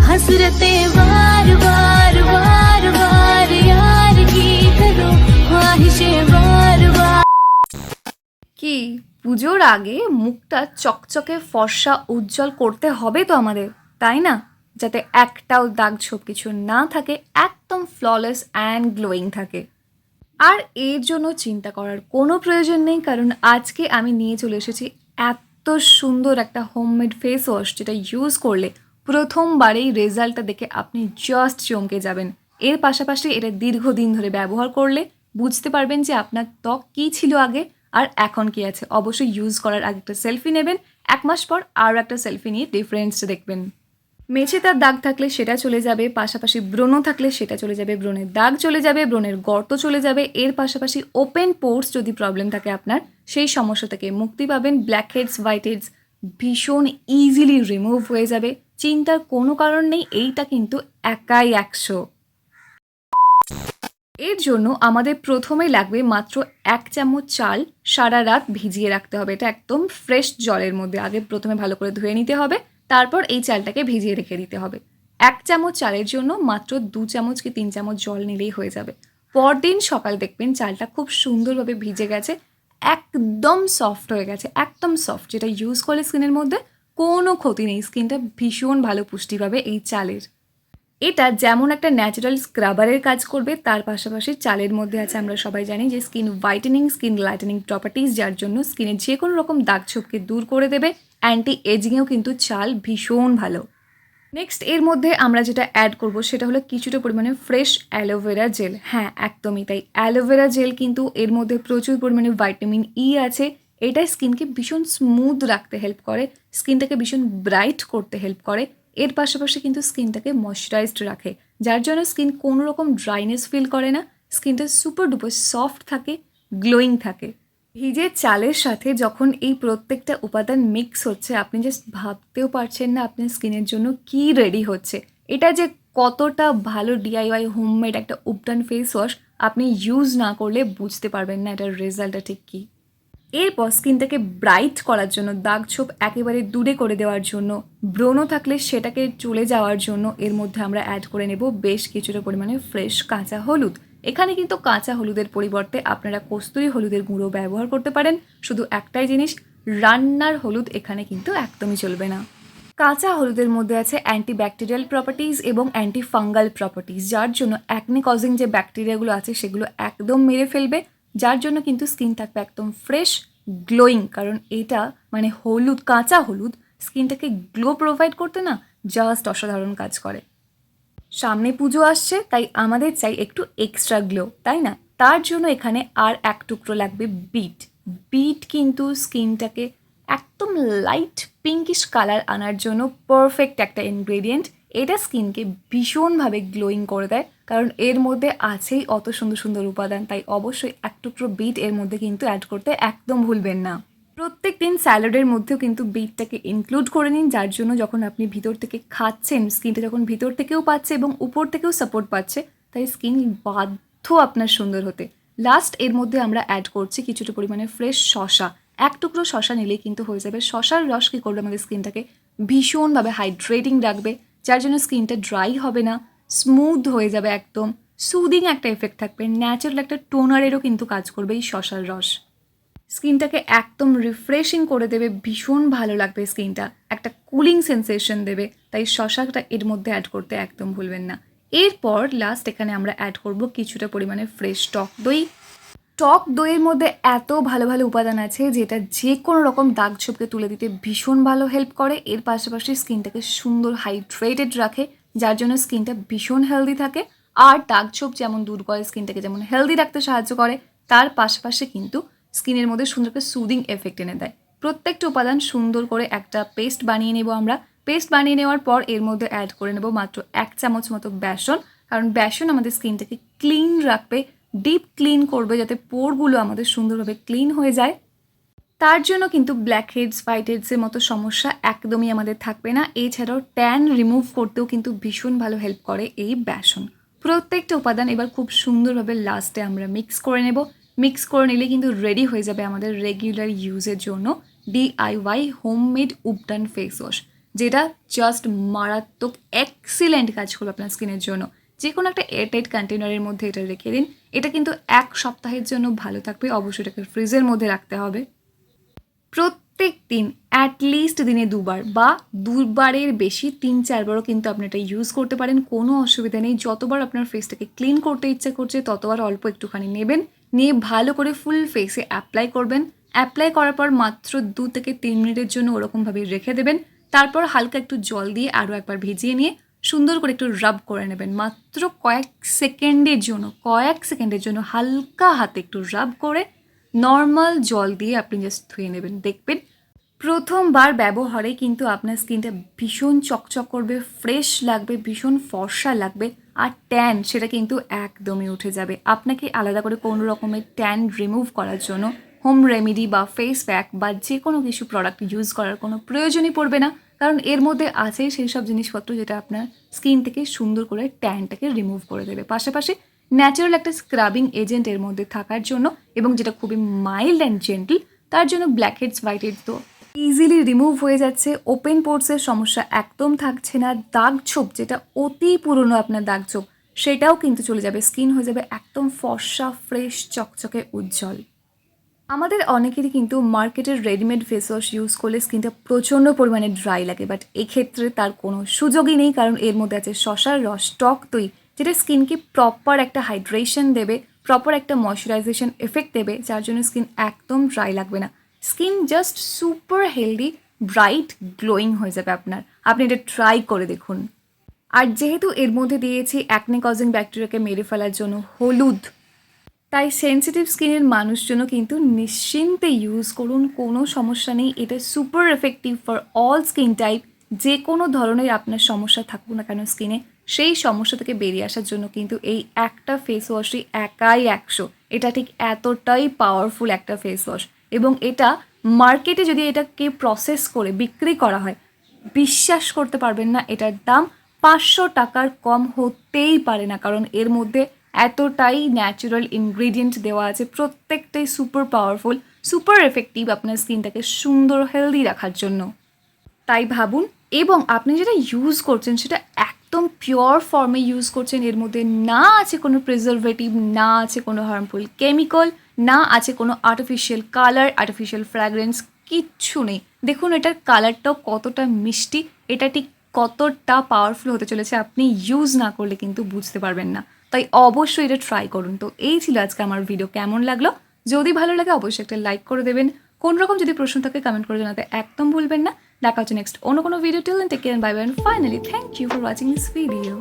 हसरतें बार बार बार बार यार की करो ख्वाहिशें बार बार। কি পুজোর আগে মুখটা চকচকে ফর্সা উজ্জ্বল করতে হবে তো আমাদের, তাই না? যাতে একটাও দাগ ছোপ কিছু না থাকে, একদম ফ্ললেস অ্যান্ড গ্লোয়িং থাকে। আর এর জন্য চিন্তা করার কোনো প্রয়োজন নেই, কারণ আজকে আমি নিয়ে চলে এসেছি এত সুন্দর একটা হোমমেড ফেস ওয়াশ, যেটা ইউজ করলে প্রথমবারেই রেজাল্টটা দেখে আপনি জাস্ট চমকে যাবেন। এর পাশাপাশি এটা দীর্ঘদিন ধরে ব্যবহার করলে বুঝতে পারবেন যে আপনার ত্বক কী ছিল আগে আর এখন কি আছে। অবশ্যই ইউজ করার আগে একটা সেলফি নেবেন, 1 মাস পর আরও একটা সেলফি নিয়ে ডিফারেন্সটা দেখবেন। মেঝে তার দাগ থাকলে সেটা চলে যাবে, পাশাপাশি ব্রণ থাকলে সেটা চলে যাবে, ব্রণের দাগ চলে যাবে, ব্রণের গর্ত চলে যাবে। এর পাশাপাশি ওপেন পোর্স যদি প্রবলেম থাকে আপনার, সেই সমস্যা থেকে মুক্তি পাবেন। ব্ল্যাক হেডস, হোয়াইট হেডস ভীষণ ইজিলি রিমুভ হয়ে যাবে। চিন্তার কোনো কারণ নেই, এইটা কিন্তু একাই 100। এর জন্য আমাদের প্রথমে লাগবে মাত্র 1 চামচ চাল, সারা রাত ভিজিয়ে রাখতে হবে। এটা একদম ফ্রেশ জলের মধ্যে আগে প্রথমে ভালো করে ধুয়ে নিতে হবে, তারপর এই চালটাকে ভিজিয়ে রেখে দিতে হবে। 1 চামচ চালের জন্য মাত্র 2 চামচ কি 3 চামচ জল নিলেই হয়ে যাবে। পরদিন সকাল দেখবেন চালটা খুব সুন্দরভাবে ভিজে গেছে, একদম সফট হয়ে গেছে, একদম সফট, যেটা ইউজ করলে স্কিনের মধ্যে কোনো ক্ষতি নেই। স্কিনটা ভীষণ ভালো পুষ্টি পাবে এই চালের। এটা যেমন একটা ন্যাচারাল স্ক্রাবারের কাজ করবে, তার পাশাপাশি চালের মধ্যে আছে আমরা সবাই জানি যে skin whitening, skin lightning properties, যার জন্য স্কিনের যে কোনো রকম দাগ ছোপকে দূর করে দেবে। অ্যান্টি এজিংয়েও কিন্তু চাল ভীষণ ভালো। নেক্সট এর মধ্যে আমরা যেটা অ্যাড করব সেটা হলো কিছুটা পরিমাণে ফ্রেশ অ্যালোভেরা জেল। হ্যাঁ, একদমই তাই, অ্যালোভেরা জেল কিন্তু এর মধ্যে প্রচুর পরিমাণে ভিটামিন ই আছে। এটা স্কিনকে ভীষণ স্মুথ রাখতে হেল্প করে, স্কিনটাকে ভীষণ ব্রাইট করতে হেল্প করে। এর পাশাপাশি কিন্তু স্কিনটাকে ময়শ্চারাইজড রাখে, যার জন্য স্কিন কোনো রকম ড্রাইনেস ফিল করে না, স্কিনটা সুপার ডুপার সফট থাকে, গ্লোয়িং থাকে। ভিজে চালের সাথে যখন এই প্রত্যেকটা উপাদান মিক্স হচ্ছে, আপনি জাস্ট ভাবতেও পারছেন না আপনার স্কিনের জন্য কি রেডি হচ্ছে। এটা যে কতটা ভালো ডিআইওয়াই হোমমেড একটা উপটান ফেস ওয়াশ, আপনি ইউজ না করলে বুঝতে পারবেন না এটার রেজাল্টটা ঠিক কী। এরপর স্কিনটাকে ব্রাইট করার জন্য, দাগ ছোপ একেবারে দূরে করে দেওয়ার জন্য, ব্রণ থাকলে সেটাকে চলে যাওয়ার জন্য এর মধ্যে আমরা অ্যাড করে নেব বেশ কিছুটা পরিমাণে ফ্রেশ কাঁচা হলুদ। এখানে কিন্তু কাঁচা হলুদের পরিবর্তে আপনারা কস্তুরি হলুদের গুঁড়ো ব্যবহার করতে পারেন। শুধু একটাই জিনিস, রান্নার হলুদ এখানে কিন্তু একদমই চলবে না। কাঁচা হলুদের মধ্যে আছে অ্যান্টিব্যাকটেরিয়াল প্রপার্টিজ এবং অ্যান্টি ফাঙ্গাল প্রপার্টিজ, যার জন্য অ্যাকনে কজিং যে ব্যাকটেরিয়াগুলো আছে সেগুলো একদম মেরে ফেলবে, যার জন্য কিন্তু স্কিন থাকবে একদম ফ্রেশ, গ্লোয়িং। কারণ এটা মানে হলুদ, কাঁচা হলুদ স্কিনটাকে গ্লো প্রোভাইড করতে না জাস্ট অসাধারণ কাজ করে। সামনে পুজো আসছে, তাই আমাদের চাই একটু এক্সট্রা গ্লো, তাই না? তার জন্য এখানে আর 1 টুকরো লাগবে বিট। বিট কিন্তু স্কিনটাকে একদম লাইট পিঙ্কিশ কালার আনার জন্য পারফেক্ট একটা ইনগ্রেডিয়েন্ট। এটা স্কিনকে ভীষণভাবে গ্লোয়িং করে দেয়, কারণ এর মধ্যে আছেই অত সুন্দর সুন্দর উপাদান। তাই অবশ্যই 1 টুকরো বিট এর মধ্যে কিন্তু অ্যাড করতে একদম ভুলবেন না। প্রত্যেক দিন স্যালাডের মধ্যেও কিন্তু বিটটাকে ইনক্লুড করে নিন, যার জন্য যখন আপনি ভিতর থেকে খাচ্ছেন, স্কিনটা যখন ভিতর থেকেও পাচ্ছে এবং উপর থেকেও সাপোর্ট পাচ্ছে, তাই স্কিন বাধ্য আপনার সুন্দর হতে। লাস্ট এর মধ্যে আমরা অ্যাড করছি কিছুটা পরিমাণে ফ্রেশ শসা। 1 টুকরো শসা নিলেই কিন্তু হয়ে যাবে। শসার রস কী করবে, আমাদের স্কিনটাকে ভীষণভাবে হাইড্রেটিং রাখবে, যার জন্য স্কিনটা ড্রাই হবে না, স্মুথ হয়ে যাবে, একদম সুদিং একটা এফেক্ট থাকবে। ন্যাচারাল একটা টোনারেরও কিন্তু কাজ করবে এই শসার রস। স্কিনটাকে একদম রিফ্রেশিং করে দেবে, ভীষণ ভালো লাগবে, স্কিনটা একটা কুলিং সেন্সেশন দেবে। তাই শসাটা এর মধ্যে অ্যাড করতে একদম ভুলবেন না। এরপর লাস্ট এখানে আমরা অ্যাড করব কিছুটা পরিমাণে ফ্রেশ টক দই। টক দইয়ের মধ্যে এত ভালো ভালো উপাদান আছে যেটা যে কোনো রকম দাগ ছোপকে তুলে দিতে ভীষণ ভালো হেল্প করে। এর পাশাপাশি স্কিনটাকে সুন্দর হাইড্রেটেড রাখে, যার জন্য স্কিনটা ভীষণ হেলদি থাকে। আর দাগ ছোপ যেমন দূর করে, স্কিনটাকে যেমন হেলদি রাখতে সাহায্য করে, তার পাশাপাশি কিন্তু স্কিনের মধ্যে সুন্দর করে সুদিং এফেক্ট এনে দেয়। প্রত্যেকটা উপাদান সুন্দর করে একটা পেস্ট বানিয়ে নেব আমরা। পেস্ট বানিয়ে নেওয়ার পর এর মধ্যে অ্যাড করে নেব মাত্র 1 চামচ মতো বেসন, কারণ বেসন আমাদের স্কিনটাকে ক্লিন রাখবে, ডিপ ক্লিন করবে, যাতে পোরগুলো আমাদের সুন্দরভাবে ক্লিন হয়ে যায়। তার জন্য কিন্তু ব্ল্যাক হেডস, হোয়াইট হেডসের মতো সমস্যা একদমই আমাদের থাকবে না। এছাড়াও ট্যান রিমুভ করতেও কিন্তু ভীষণ ভালো হেল্প করে এই বেসন। প্রত্যেকটা উপাদান এবার খুব সুন্দরভাবে লাস্টে আমরা মিক্স করে নেব। মিক্স করে নিলে কিন্তু রেডি হয়ে যাবে আমাদের রেগুলার ইউজের জন্য ডিআইওয়াই হোমমেড উপটান ফেস ওয়াশ, যেটা জাস্ট মারাত্মক এক্সিলেন্ট কাজ করবে আপনার স্কিনের জন্য। যে কোনো একটা এয়ারটাইট কন্টেনারের মধ্যে এটা রেখে দিন। এটা কিন্তু 1 সপ্তাহের জন্য ভালো থাকবে। অবশ্যই এটাকে ফ্রিজের মধ্যে রাখতে হবে। প্রত্যেক দিন অ্যাটলিস্ট দিনে 2 বার বা 2 বারের বেশি 3-4 বারও কিন্তু আপনি এটা ইউজ করতে পারেন, কোনো অসুবিধা নেই। যতবার আপনার ফেসটাকে ক্লিন করতে ইচ্ছা করছে ততবার অল্প একটুখানি নেবেন, নিয়ে ভালো করে ফুল ফেসে অ্যাপ্লাই করবেন। অ্যাপ্লাই করার পর মাত্র 2 থেকে 3 মিনিটের জন্য ওরকমভাবে রেখে দেবেন। তারপর হালকা একটু জল দিয়ে আরও একবার ভিজিয়ে নিয়ে সুন্দর করে একটু রাব করে নেবেন। মাত্র কয়েক সেকেন্ডের জন্য হালকা হাতে একটু রাব করে নর্মাল জল দিয়ে আপনি জাস্ট ধুয়ে নেবেন। দেখবেন প্রথমবার ব্যবহারে কিন্তু আপনার স্কিনটা ভীষণ চকচক করবে, ফ্রেশ লাগবে, ভীষণ ফর্সা লাগবে। আর ট্যান সেটা কিন্তু একদমই উঠে যাবে। আপনাকে আলাদা করে কোনো রকমের ট্যান রিমুভ করার জন্য হোম রেমেডি বা ফেস প্যাক বা যে কোনো কিছু প্রোডাক্ট ইউজ করার কোনো প্রয়োজনই পড়বে না, কারণ এর মধ্যে আছে সেই সব জিনিসপত্র যেটা আপনার স্কিন থেকে সুন্দর করে ট্যানটাকে রিমুভ করে দেবে। পাশাপাশি ন্যাচারাল একটা স্ক্রাবিং এজেন্ট এর মধ্যে থাকার জন্য, এবং যেটা খুবই মাইল্ড অ্যান্ড জেন্টল, তার জন্য ব্ল্যাক হেডস হোয়াইট হেডস তো ইজিলি রিমুভ হয়ে যাচ্ছে। ওপেন পোর্সের সমস্যা একদম থাকছে না। দাগ ছোপ যেটা অতি পুরনো আপনার দাগ ছোপ সেটাও কিন্তু চলে যাবে। স্কিন হয়ে যাবে একদম ফর্সা, ফ্রেশ, চকচকে, উজ্জ্বল। আমাদের অনেকেরই কিন্তু মার্কেটের রেডিমেড ফেস ওয়াশ ইউজ করলে স্কিনটা প্রচণ্ড পরিমাণে ড্রাই লাগে, বাট এক্ষেত্রে তার কোনো সুযোগই নেই, কারণ এর মধ্যে আছে শসার রস, টক দই, যেটা স্কিনকে প্রপার একটা হাইড্রেশন দেবে, প্রপার একটা ময়শ্চারাইজেশন এফেক্ট দেবে, যার জন্য স্কিন একদম ড্রাই লাগবে না। Skin just super healthy, bright, glowing হয়ে যাবে আপনার। আপনি এটা ট্রাই করে দেখুন। আর যেহেতু এর মধ্যে দিয়েছি অ্যাকনে কজিং ব্যাকটেরিয়াকে মেরে ফেলার জন্য হলুদ, তাই সেনসিটিভ স্কিনের মানুষজনও কিন্তু নিশ্চিন্তে ইউজ করুন, কোনো সমস্যা নেই। এটা super effective for all skin type. যে কোনো ধরনের আপনার সমস্যা থাকুক না কেন স্কিনে, সেই সমস্যা থেকে বেরিয়ে আসার জন্য কিন্তু এই একটা ফেস ওয়াশই একাই 100। এটা ঠিক এতটাই পাওয়ারফুল একটা ফেস ওয়াশ, এবং এটা মার্কেটে যদি এটাকে প্রসেস করে বিক্রি করা হয়, বিশ্বাস করতে পারবেন না এটার দাম 500 টাকার কম হতেই পারে না, কারণ এর মধ্যে এতটাই ন্যাচারাল ইনগ্রিডিয়েন্ট দেওয়া আছে। প্রত্যেকটাই সুপার পাওয়ারফুল, সুপার এফেক্টিভ আপনার স্কিনটাকে সুন্দর হেলদি রাখার জন্য। তাই ভাবুন, এবং আপনি যেটা ইউজ করছেন সেটা একদম পিওর ফর্মে ইউজ করছেন। এর মধ্যে না আছে কোনো প্রিজারভেটিভ, না আছে কোনো হার্মফুল কেমিক্যাল, না আছে কোনো আর্টিফিশিয়াল কালার, আর্টিফিশিয়াল ফ্র্যাগ্রেন্স, কিচ্ছু নেই। দেখুন এটার কালারটাও কতটা মিষ্টি, এটা ঠিক কতটা পাওয়ারফুল হতে চলেছে আপনি ইউজ না করলে কিন্তু বুঝতে পারবেন না। তাই অবশ্যই এটা ট্রাই করুন। তো এই ছিল আজকে আমার ভিডিও। কেমন লাগলো? যদি ভালো লাগে অবশ্যই একটা লাইক করে দেবেন। কোন রকম যদি প্রশ্ন থাকে কমেন্ট করে জানাতে একদম ভুলবেন না। দেখা হচ্ছে নেক্সট অন্য কোনো video. Till then take care, bye bye, and finally thank you for watching this video.